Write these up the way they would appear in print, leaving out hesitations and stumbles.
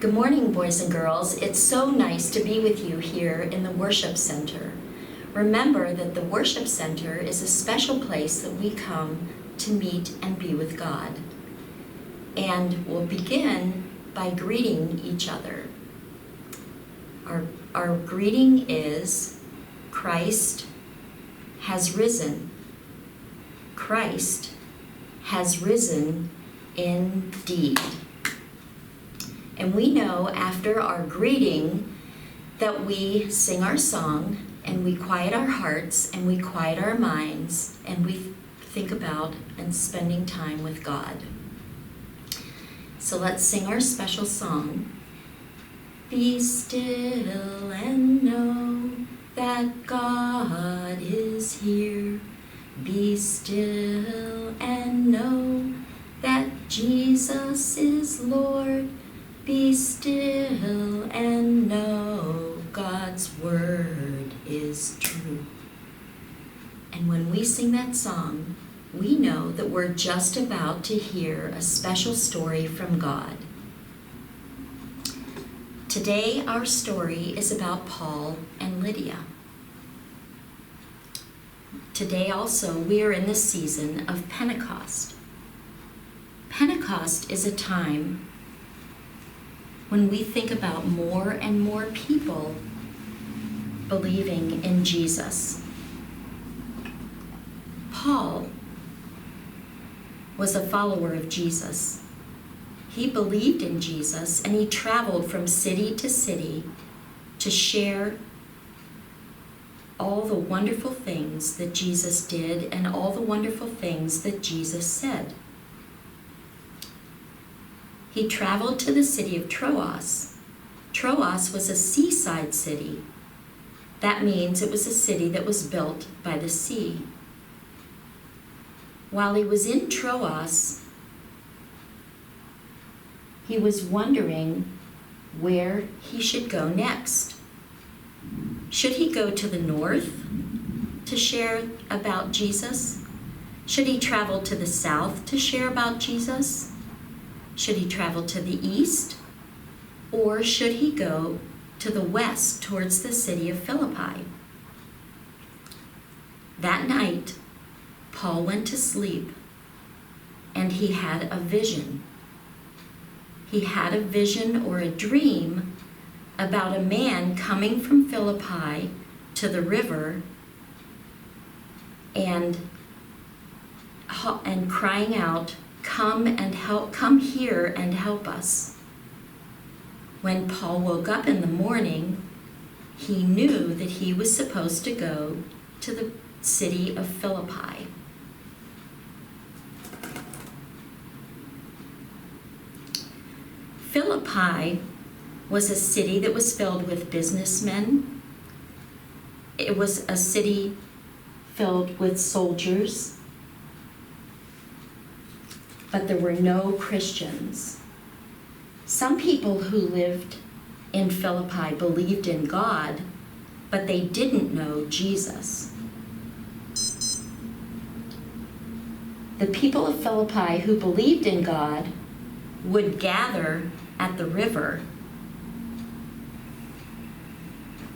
Good morning, boys and girls. It's so nice to be with you here in the worship center. Remember that the worship center is a special place that we come to meet and be with God. And we'll begin by greeting each other. Our greeting is, Christ has risen. Christ has risen indeed. And we know after our greeting that we sing our song and we quiet our hearts and we quiet our minds and we think about and spending time with God. So let's sing our special song. Be still and know that God is here. Be still and know that Jesus is Lord. Be still and know God's word is true. And when we sing that song, we know that we're just about to hear a special story from God. Today, our story is about Paul and Lydia. Today also, we are in the season of Pentecost. Pentecost is a time when we think about more and more people believing in Jesus. Paul was a follower of Jesus. He believed in Jesus and he traveled from city to city to share all the wonderful things that Jesus did and all the wonderful things that Jesus said. He traveled to the city of Troas. Troas was a seaside city. That means it was a city that was built by the sea. While he was in Troas, he was wondering where he should go next. Should he go to the north to share about Jesus? Should he travel to the south to share about Jesus? Should he travel to the east? Or should he go to the west towards the city of Philippi? That night, Paul went to sleep and he had a vision. He had a vision or a dream about a man coming from Philippi to the river and crying out, come here and help us. When Paul woke up in the morning, he knew that he was supposed to go to the city of Philippi. Philippi was a city that was filled with businessmen. It was a city filled with soldiers. But there were no Christians. Some people who lived in Philippi believed in God, but they didn't know Jesus. The people of Philippi who believed in God would gather at the river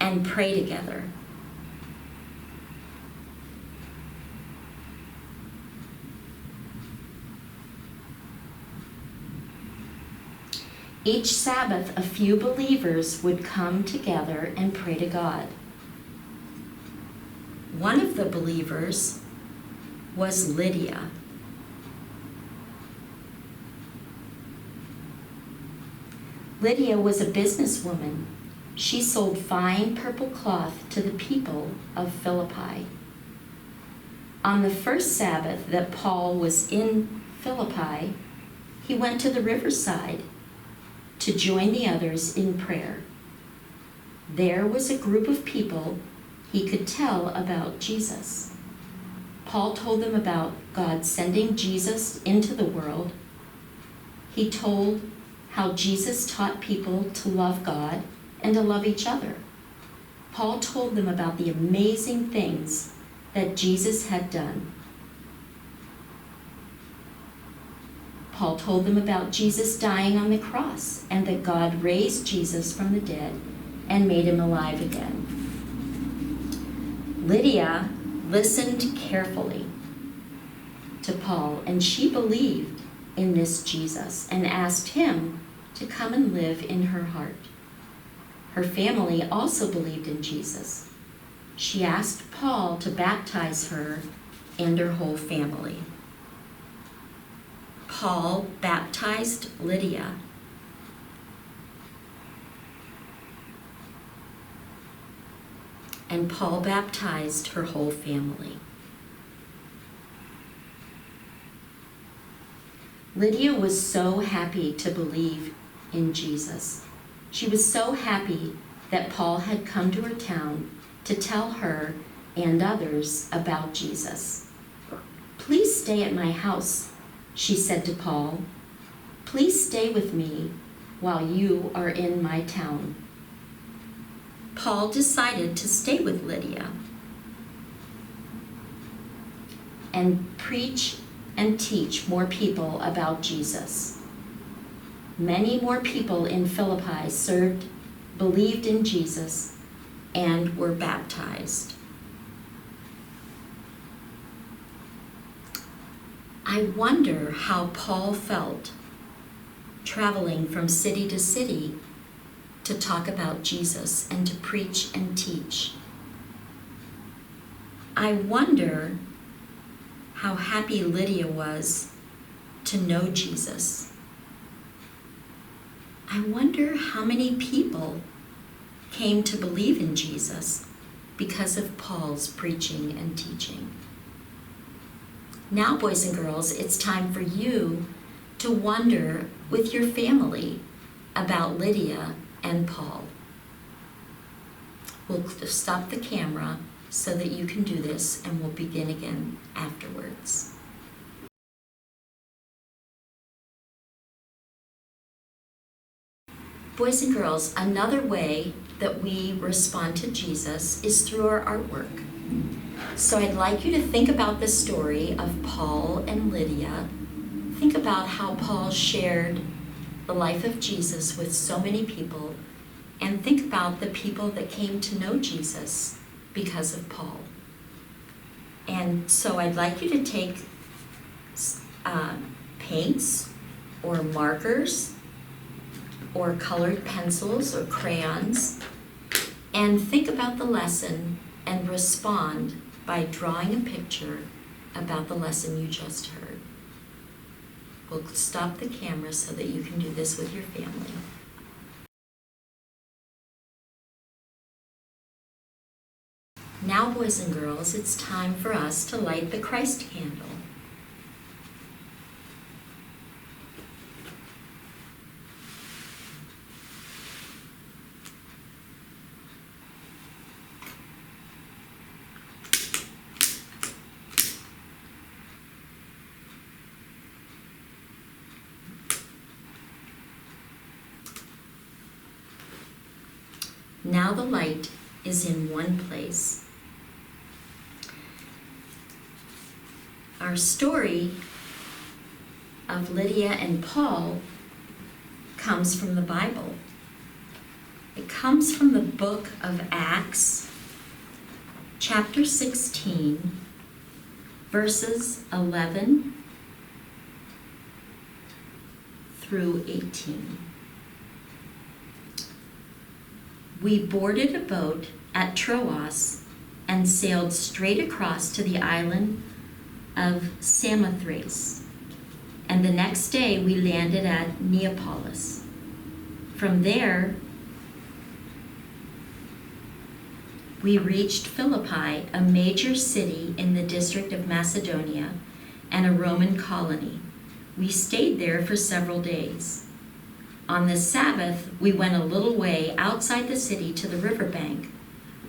and pray together. Each Sabbath, a few believers would come together and pray to God. One of the believers was Lydia. Lydia was a businesswoman. She sold fine purple cloth to the people of Philippi. On the first Sabbath that Paul was in Philippi, he went to the riverside to join the others in prayer. There was a group of people he could tell about Jesus. Paul told them about God sending Jesus into the world. He told how Jesus taught people to love God and to love each other. Paul told them about the amazing things that Jesus had done. Paul told them about Jesus dying on the cross and that God raised Jesus from the dead and made him alive again. Lydia listened carefully to Paul, and she believed in this Jesus and asked him to come and live in her heart. Her family also believed in Jesus. She asked Paul to baptize her and her whole family. Paul baptized Lydia. And Paul baptized her whole family. Lydia was so happy to believe in Jesus. She was so happy that Paul had come to her town to tell her and others about Jesus. "Please stay at my house," she said to Paul. "Please stay with me while you are in my town." Paul decided to stay with Lydia and preach and teach more people about Jesus. Many more people in Philippi believed in Jesus, and were baptized. I wonder how Paul felt traveling from city to city to talk about Jesus and to preach and teach. I wonder how happy Lydia was to know Jesus. I wonder how many people came to believe in Jesus because of Paul's preaching and teaching. Now, boys and girls, it's time for you to wonder with your family about Lydia and Paul. We'll stop the camera so that you can do this, and we'll begin again afterwards. Boys and girls, another way that we respond to Jesus is through our artwork. So I'd like you to think about the story of Paul and Lydia. Think about how Paul shared the life of Jesus with so many people, and think about the people that came to know Jesus because of Paul. And so I'd like you to take paints or markers or colored pencils or crayons and think about the lesson and respond by drawing a picture about the lesson you just heard. We'll stop the camera so that you can do this with your family. Now, boys and girls, it's time for us to light the Christ candle. Now the light is in one place. Our story of Lydia and Paul comes from the Bible. It comes from the book of Acts, chapter 16, verses 11 through 18. We boarded a boat at Troas and sailed straight across to the island of Samothrace, and the next day we landed at Neapolis. From there, we reached Philippi, a major city in the district of Macedonia and a Roman colony. We stayed there for several days. On the Sabbath, we went a little way outside the city to the riverbank,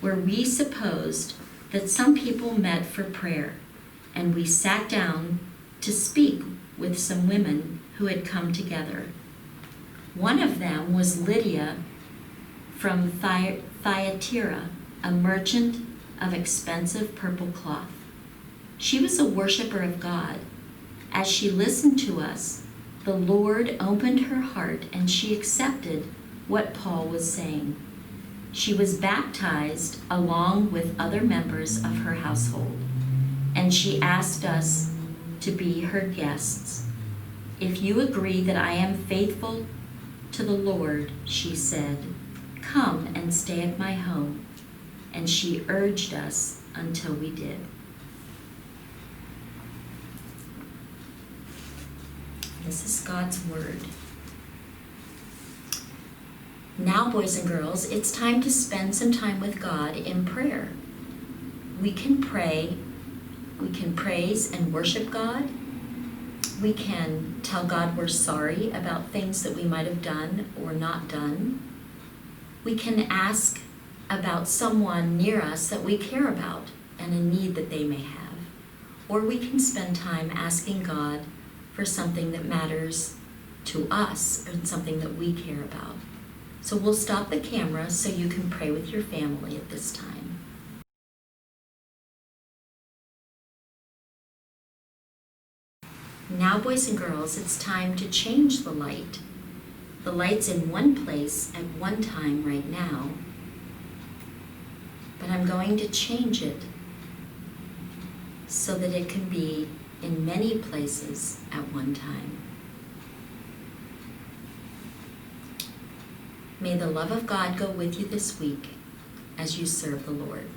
where we supposed that some people met for prayer, and we sat down to speak with some women who had come together. One of them was Lydia from Thyatira, a merchant of expensive purple cloth. She was a worshiper of God. As she listened to us, the Lord opened her heart and she accepted what Paul was saying. She was baptized along with other members of her household, and she asked us to be her guests. If you agree that I am faithful to the Lord, she said, come and stay at my home. And she urged us until we did. This is God's word. Now, boys and girls, it's time to spend some time with God in prayer. We can pray, we can praise and worship God. We can tell God we're sorry about things that we might have done or not done. We can ask about someone near us that we care about and a need that they may have. Or we can spend time asking God for something that matters to us or something that we care about. So we'll stop the camera so you can pray with your family at this time. Now, boys and girls, it's time to change the light. The light's in one place at one time right now, but I'm going to change it so that it can be in many places at one time. May the love of God go with you this week as you serve the Lord.